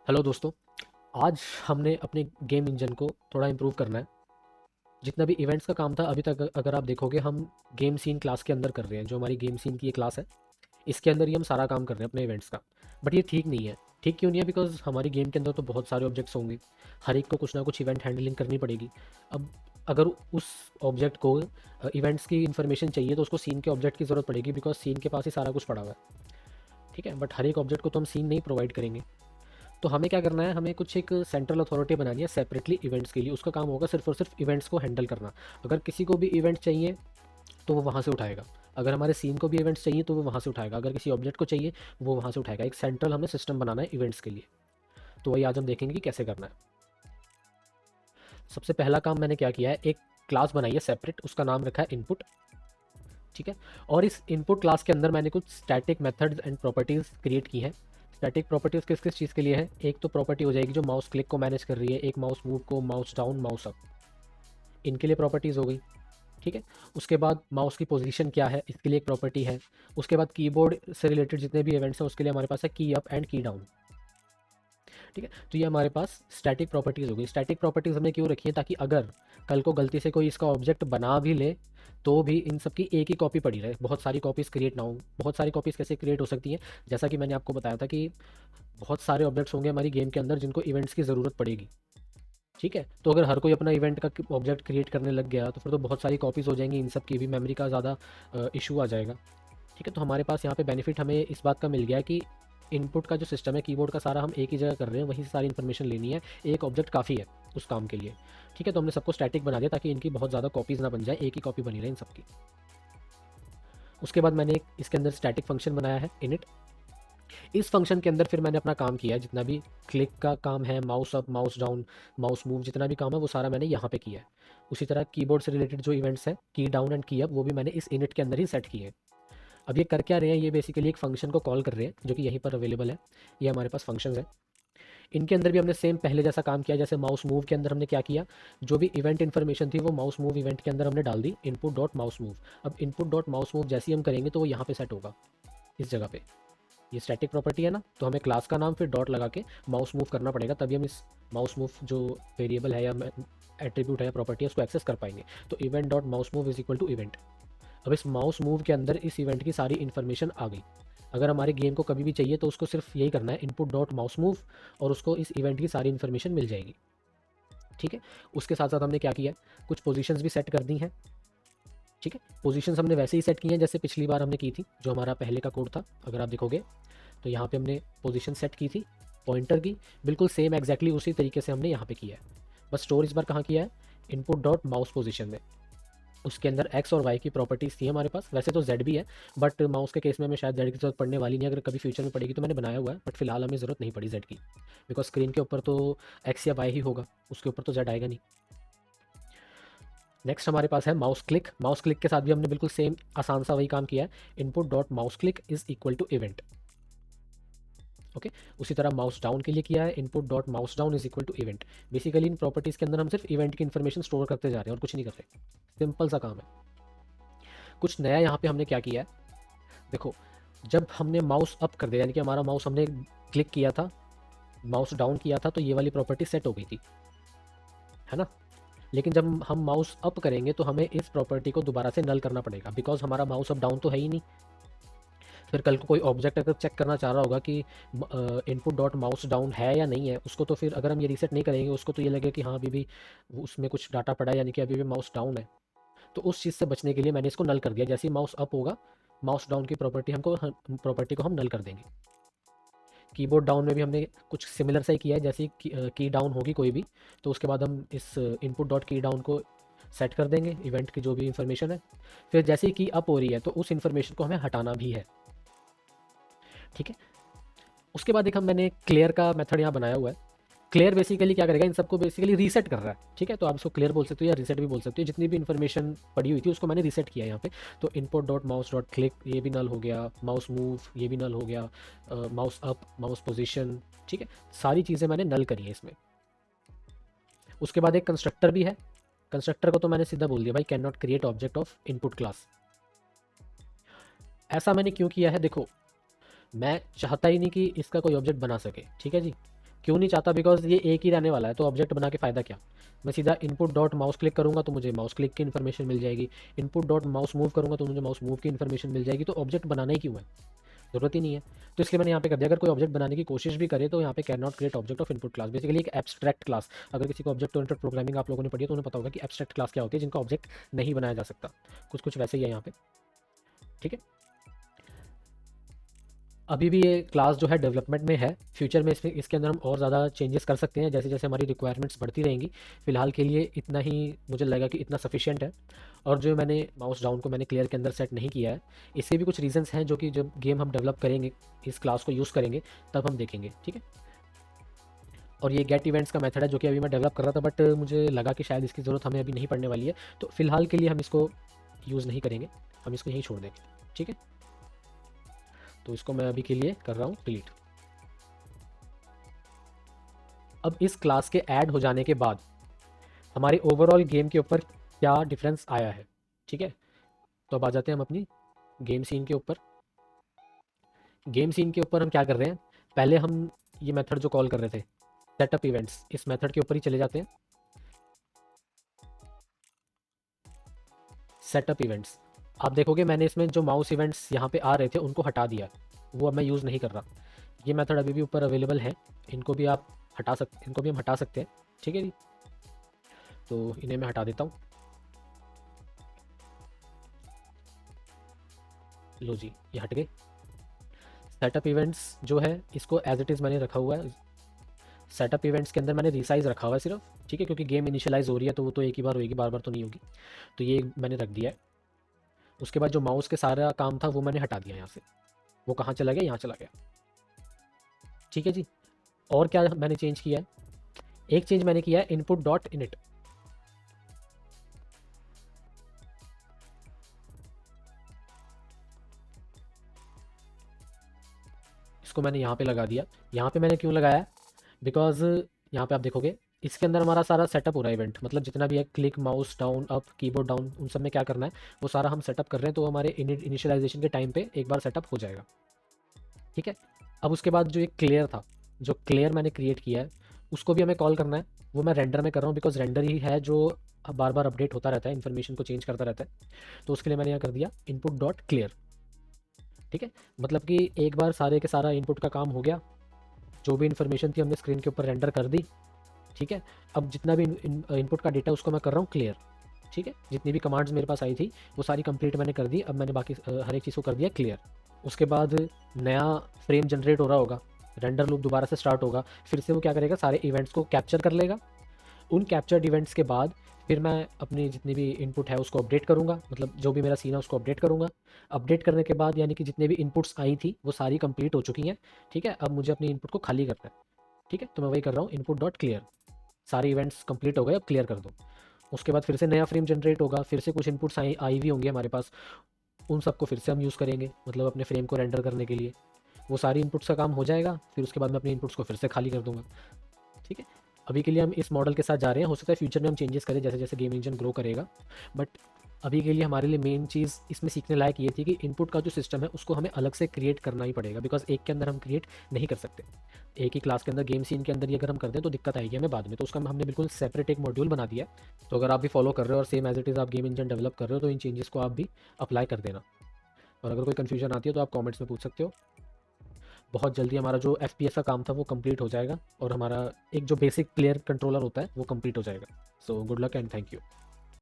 Hello दोस्तों। आज हमने अपने गेम इंजन को थोड़ा इम्प्रूव करना है। जितना भी इवेंट्स का काम था अभी तक अगर आप देखोगे हम गेम सीन क्लास के अंदर कर रहे हैं। जो हमारी गेम सीन की ये क्लास है इसके अंदर ही हम सारा काम कर रहे हैं अपने इवेंट्स का। बट ये ठीक नहीं है। ठीक क्यों नहीं है? बिकॉज हमारी गेम के अंदर तो बहुत सारे ऑब्जेक्ट्स होंगे। हर एक को कुछ ना कुछ इवेंट हैंडलिंग करनी पड़ेगी। अब अगर उस ऑब्जेक्ट को इवेंट्स की इन्फॉर्मेशन चाहिए तो उसको सीन के ऑब्जेक्ट की ज़रूरत पड़ेगी, बिकॉज सीन के पास ही सारा कुछ पड़ा हुआ है। ठीक है, बट हर एक ऑब्जेक्ट को तो हम सीन नहीं प्रोवाइड करेंगे। तो हमें क्या करना है, हमें कुछ एक सेंट्रल अथॉरिटी बनानी है सेपरेटली इवेंट्स के लिए। उसका काम होगा सिर्फ और सिर्फ इवेंट्स को हैंडल करना। अगर किसी को भी इवेंट चाहिए तो वो वहाँ से उठाएगा। अगर हमारे सीन को भी इवेंट्स चाहिए तो वो वहाँ से उठाएगा। अगर किसी ऑब्जेक्ट को चाहिए वो वहाँ से उठाएगा। एक सेंट्रल हमें सिस्टम बनाना है इवेंट्स के लिए। तो वही आज हम देखेंगे कि कैसे करना है। सबसे पहला काम मैंने क्या किया है, एक क्लास बनाई है सेपरेट, उसका नाम रखा है इनपुट। ठीक है। और इस इनपुट क्लास के अंदर मैंने कुछ static methods and properties create की हैं। स्टैटिक प्रॉपर्टीज़ किस किस चीज़ के लिए है? एक तो प्रॉपर्टी हो जाएगी जो माउस क्लिक को मैनेज कर रही है, एक माउस मूव को, माउस डाउन, माउस अप, इनके लिए प्रॉपर्टीज़ हो गई। ठीक है। उसके बाद माउस की पोजीशन क्या है, इसके लिए एक प्रॉपर्टी है। उसके बाद कीबोर्ड से रिलेटेड जितने भी इवेंट्स हैं उसके लिए हमारे पास है की अप एंड की डाउन। ठीक है। तो ये हमारे पास स्टैटिक प्रॉपर्टीज़ हो गई। स्टैटिक प्रॉपर्टीज़ हमने क्यों रखी है? ताकि अगर कल को गलती से कोई इसका ऑब्जेक्ट बना भी ले तो भी इन सब की एक ही कॉपी पड़ी रहे, बहुत सारी कॉपीज़ क्रिएट ना हो। बहुत सारी कॉपीज़ कैसे क्रिएट हो सकती हैं? जैसा कि मैंने आपको बताया था कि बहुत सारे ऑब्जेक्ट्स होंगे हमारी गेम के अंदर जिनको इवेंट्स की ज़रूरत पड़ेगी। ठीक है। तो अगर हर कोई अपना इवेंट का ऑब्जेक्ट क्रिएट करने लग गया तो फिर तो बहुत सारी कॉपीज़ हो जाएंगी, इन सब की भी मेमोरी का ज़्यादा इशू आ जाएगा। ठीक है। तो हमारे पास यहाँ पे बेनिफिट हमें इस बात का मिल गया है कि इनपुट का जो सिस्टम है कीबोर्ड का सारा हम एक ही जगह कर रहे हैं, वहीं से सारी इन्फॉर्मेशन लेनी है। एक ऑब्जेक्ट काफ़ी है उस काम के लिए। ठीक है। तो हमने सबको स्टैटिक बना दिया ताकि इनकी बहुत ज़्यादा कॉपीज़ ना बन जाए, एक ही कॉपी बनी रहे इन सबकी। उसके बाद मैंने एक इसके अंदर स्टैटिक फंक्शन बनाया है इनिट। इस फंक्शन के अंदर फिर मैंने अपना काम किया है, जितना भी क्लिक का काम है, mouse up, mouse down, mouse move, जितना भी काम है वो सारा मैंने यहाँ पे किया है। उसी तरह कीबोर्ड से रिलेटेड जो इवेंट्स हैं, की डाउन एंड की अप, वो भी मैंने इस इनिट के अंदर ही सेट किए हैं। अब ये कर क्या रहे हैं, ये बेसिकली एक फंक्शन को कॉल कर रहे हैं जो कि यहीं पर अवेलेबल है। ये हमारे पास फंक्शंस हैं। इनके अंदर भी हमने सेम पहले जैसा काम किया। जैसे माउस मूव के अंदर हमने क्या किया, जो भी इवेंट इन्फॉर्मेशन थी वो माउस मूव इवेंट के अंदर हमने डाल दी, इनपुट डॉट माउस मूव। अब इनपुट डॉट माउस मूव जैसे ही हम करेंगे तो वो यहाँ पे सेट होगा, इस जगह पे। ये स्टैटिक प्रॉपर्टी है ना, तो हमें क्लास का नाम फिर डॉट लगा के माउस मूव करना पड़ेगा, तभी हम इस माउस मूव जो वेरिएबल है या एट्रीब्यूट है या प्रॉपर्टी है उसको एक्सेस कर पाएंगे। तो event dot mouse move is equal to event. अब इस माउस मूव के अंदर इस इवेंट की सारी इन्फॉर्मेशन आ गई। अगर हमारे गेम को कभी भी चाहिए तो उसको सिर्फ यही करना है, इनपुट डॉट माउस मूव, और उसको इस इवेंट की सारी इन्फॉर्मेशन मिल जाएगी। ठीक है। उसके साथ साथ हमने क्या किया है, कुछ पोजीशंस भी सेट कर दी हैं। ठीक है। पोजीशंस हमने वैसे ही सेट की हैं जैसे पिछली बार हमने की थी, जो हमारा पहले का कोड था। अगर आप देखोगे तो यहाँ पे हमने पोजीशन सेट की थी पॉइंटर की, बिल्कुल सेम एग्जैक्टली उसी तरीके से हमने यहाँ पे किया है। बस स्टोर इस बार कहाँ किया है, इनपुट डॉट माउस पोजीशन में। उसके अंदर एक्स और वाई की प्रॉपर्टीज़ थी हमारे पास। वैसे तो जेड भी है, बट माउस के केस में हमें शायद जेड की जरूरत पड़ने वाली नहीं। अगर कभी फ्यूचर में पड़ेगी तो मैंने बनाया हुआ है, बट फिलहाल हमें ज़रूरत नहीं पड़ी जेड की, बिकॉज स्क्रीन के ऊपर तो एक्स या वाई ही होगा, उसके ऊपर तो जेड आएगा नहीं। नेक्स्ट हमारे पास है माउस क्लिक। माउस क्लिक के साथ भी हमने बिल्कुल सेम आसान सा वही काम किया है, input dot mouse click is equal to event. Okay. उसी तरह माउस डाउन के लिए किया है, input dot mouse down is equal to event. Basically इन प्रॉपर्टीज़ के अंदर हम सिर्फ इवेंट की इन्फॉर्मेशन स्टोर करते जा रहे हैं और कुछ नहीं कर रहे। सिंपल सा काम है। कुछ नया यहाँ पे हमने क्या किया है, देखो, जब हमने माउस अप कर दिया, यानी कि हमारा माउस हमने क्लिक किया था, माउस डाउन किया था, तो ये वाली प्रॉपर्टी सेट हो गई थी, है ना। लेकिन जब हम माउस अप करेंगे तो हमें इस प्रॉपर्टी को दोबारा से नल करना पड़ेगा, बिकॉज हमारा माउस अप डाउन तो है ही नहीं। फिर कल को कोई ऑब्जेक्ट अगर चेक करना चाह रहा होगा कि इनपुट डॉट माउस डाउन है या नहीं है, उसको तो फिर अगर हम ये रीसेट नहीं करेंगे उसको तो ये लगेगा कि हाँ अभी भी उसमें कुछ डाटा पड़ा है, यानी कि अभी भी माउस डाउन है। तो उस चीज़ से बचने के लिए मैंने इसको नल कर दिया। जैसे ही माउस अप होगा, माउस डाउन की प्रॉपर्टी को हम नल कर देंगे। कीबोर्ड डाउन में भी हमने कुछ सिमिलर सा ही किया है। जैसे की डाउन होगी कोई भी, तो उसके बाद हम इस इनपुट डॉट की डाउन को सेट कर देंगे, इवेंट की जो भी इंफॉर्मेशन है। फिर जैसे ही की अप हो रही है तो उस इंफॉर्मेशन को हमें हटाना भी है। ठीक है। उसके बाद एक मैंने क्लियर का मेथड यहाँ बनाया हुआ है। क्लियर बेसिकली क्या करेगा, इन सबको बेसिकली रीसेट कर रहा है। ठीक है। तो आप इसको क्लियर बोल सकते हो या रीसेट भी बोल सकते हो। जितनी भी इन्फॉर्मेशन पड़ी हुई थी उसको मैंने रीसेट किया यहाँ पे। तो input dot mouse dot click ये भी नल हो गया, माउस मूव ये भी नल हो गया, माउस अप, माउस पोजिशन। ठीक है। सारी चीज़ें मैंने नल करी है इसमें। उसके बाद एक कंस्ट्रक्टर भी है। कंस्ट्रक्टर को तो मैंने सीधा बोल दिया भाई, can not create object of input class. ऐसा मैंने क्यों किया है, देखो, मैं चाहता ही नहीं कि इसका कोई ऑब्जेक्ट बना सके। ठीक है जी। क्यों नहीं चाहता? बिकॉज ये एक ही रहने वाला है, तो ऑब्जेक्ट बना के फ़ायदा क्या? मैं सीधा इनपुट डॉट माउस क्लिक करूँगा तो मुझे माउस क्लिक की इन्फॉर्मेशन मिल जाएगी, इनपुट डॉट माउस मूव करूँगा तो मुझे माउस मूव की इन्फॉर्मेशन मिल जाएगी, तो ऑब्जेक्ट बनाना ही क्यों है? ज़रूरत ही नहीं है। तो इसलिए मैंने यहाँ पे कर दिया, अगर कोई ऑब्जेक्ट बनाने की कोशिश भी करे तो यहाँ पे can not create object of input class, basically एक एब्स्ट्रैक्ट क्लास। अगर किसी को ऑब्जेक्ट ओरिएंटेड प्रोग्रामिंग आप लोगों ने पढ़ी है तो उन्हें पता होगा कि एब्स्ट्रैक्ट क्लास क्या होती है, जिनका ऑब्जेक्ट नहीं बनाया जा सकता। कुछ कुछ वैसे ही है यहाँ पे, ठीक है। अभी भी ये क्लास जो है डेवलपमेंट में है, फ्यूचर में इसके अंदर हम और ज़्यादा चेंजेस कर सकते हैं जैसे जैसे हमारी रिक्वायरमेंट्स बढ़ती रहेंगी। फ़िलहाल के लिए इतना ही मुझे लगा कि इतना सफिशिएंट है। और जो मैंने माउस डाउन को मैंने क्लियर के अंदर सेट नहीं किया है, इससे भी कुछ रीजंस हैं जो कि जब गेम हम डेवलप करेंगे, इस क्लास को यूज़ करेंगे, तब हम देखेंगे, ठीक है। और ये गेट इवेंट्स का मेथड है जो कि अभी मैं डेवलप कर रहा था, बट मुझे लगा कि शायद इसकी ज़रूरत हमें अभी नहीं पड़ने वाली है, तो फ़िलहाल के लिए हम इसको यूज़ नहीं करेंगे, हम इसको यहीं छोड़ देंगे, ठीक है। तो इसको मैं अभी के लिए कर रहा हूँ डिलीट। अब इस क्लास के ऐड हो जाने के बाद हमारे ओवरऑल गेम के ऊपर क्या डिफरेंस आया है, ठीक है। तो अब आ जाते हैं हम अपनी गेम सीन के ऊपर। गेम सीन के ऊपर हम क्या कर रहे हैं, पहले हम ये मेथड जो कॉल कर रहे थे सेटअप इवेंट्स, इस मेथड के ऊपर ही चले जाते हैं। सेटअप इवेंट्स, आप देखोगे मैंने इसमें जो माउस इवेंट्स यहाँ पे आ रहे थे उनको हटा दिया, वो अब मैं यूज़ नहीं कर रहा। ये मेथड अभी भी ऊपर अवेलेबल है, इनको भी आप इनको भी हम हटा सकते हैं, ठीक है जी। तो इन्हें मैं हटा देता हूँ, लो जी ये हट गए। सेटअप इवेंट्स जो है इसको एज इट इज़ मैंने रखा हुआ है। सेटअप इवेंट्स के अंदर मैंने रिसाइज रखा हुआ है सिर्फ, ठीक है, क्योंकि गेम इनिशियलाइज हो रही है तो वो तो एक ही बार होगी, बार बार तो नहीं होगी। तो ये मैंने रख दिया है। उसके बाद जो माउस के सारा काम था वो मैंने हटा दिया यहाँ से, वो कहाँ चला गया, यहाँ चला गया, ठीक है जी। और क्या मैंने चेंज किया है, एक चेंज मैंने किया है इनपुट डॉट इनिट। इसको मैंने यहाँ पे लगा दिया। यहाँ पे मैंने क्यों लगाया, बिकॉज यहाँ पे आप देखोगे इसके अंदर हमारा सारा सेटअप हो रहा है इवेंट, मतलब जितना भी है click mouse down up keyboard down, उन सब में क्या करना है वो सारा हम सेटअप कर रहे हैं, तो हमारे इनिशियलाइजेशन के टाइम पे एक बार सेटअप हो जाएगा, ठीक है। अब उसके बाद जो एक क्लियर था, जो क्लियर मैंने क्रिएट किया है उसको भी हमें कॉल करना है, वो मैं रेंडर में कर रहा हूँ, बिकॉज रेंडर ही है जो बार बार अपडेट होता रहता है, इन्फॉर्मेशन को चेंज करता रहता है। तो उसके लिए मैंने यहाँ कर दिया इनपुट डॉट क्लियर, ठीक है। मतलब कि एक बार सारे के सारा इनपुट का काम हो गया, जो भी इन्फॉर्मेशन थी हमने स्क्रीन के ऊपर रेंडर कर दी, ठीक है। अब जितना भी इनपुट का डेटा उसको मैं कर रहा हूँ क्लियर, ठीक है। जितनी भी कमांड्स मेरे पास आई थी वो सारी कंप्लीट मैंने कर दी, अब मैंने बाकी हर एक चीज़ को कर दिया क्लियर। उसके बाद नया फ्रेम जनरेट हो रहा होगा, रेंडर लूप दोबारा से स्टार्ट होगा, फिर से वो क्या करेगा, सारे इवेंट्स को कैप्चर कर लेगा। उन कैप्चर्ड इवेंट्स के बाद फिर मैं अपनी जितनी भी इनपुट है उसको अपडेट करूँगा, मतलब जो भी मेरा सीन है उसको अपडेट करूँगा। अपडेट करने के बाद यानी कि जितने भी इनपुट्स आई थी वो सारी कंप्लीट हो चुकी हैं, ठीक है। अब मुझे अपनी इनपुट को खाली करना है, ठीक है। तो मैं वही कर रहा हूँ इनपुट डॉट क्लियर, सारे इवेंट्स कंप्लीट हो गए, अब क्लियर कर दो। उसके बाद फिर से नया फ्रेम जनरेट होगा, फिर से कुछ इनपुट्स आई भी होंगे हमारे पास, उन सबको फिर से हम यूज़ करेंगे, मतलब अपने फ्रेम को रेंडर करने के लिए। वो सारी इनपुट्स का काम हो जाएगा, फिर उसके बाद मैं अपने इनपुट्स को फिर से खाली कर दूंगा, ठीक है। अभी के लिए हम इस मॉडल के साथ जा रहे हैं, हो सकता है फ्यूचर में हम चेंजेस करें जैसे जैसे गेम इंजन ग्रो करेगा, बट अभी के लिए हमारे लिए मेन चीज़ इसमें सीखने लायक ये थी कि इनपुट का जो सिस्टम है उसको हमें अलग से क्रिएट करना ही पड़ेगा, बिकॉज एक के अंदर हम क्रिएट नहीं कर सकते। एक ही क्लास के अंदर गेम सीन के अंदर ही अगर हम कर दें तो दिक्कत आएगी हमें बाद में, तो उसका हमने बिल्कुल सेपरेट एक मॉड्यूल बना दिया है। तो अगर आप भी फॉलो कर रहे हो और सेम एज इट इज़ आप गेम इंजन डेवलप कर रहे हो तो इन चेंजेस को आप भी अप्लाई कर देना। और अगर कोई कन्फ्यूजन आती है तो आप कमेंट्स में पूछ सकते हो। बहुत जल्दी हमारा जो FPS का काम था वो कंप्लीट हो जाएगा और हमारा एक जो बेसिक प्लेयर कंट्रोलर होता है वो कंप्लीट हो जाएगा। So good luck and thank you.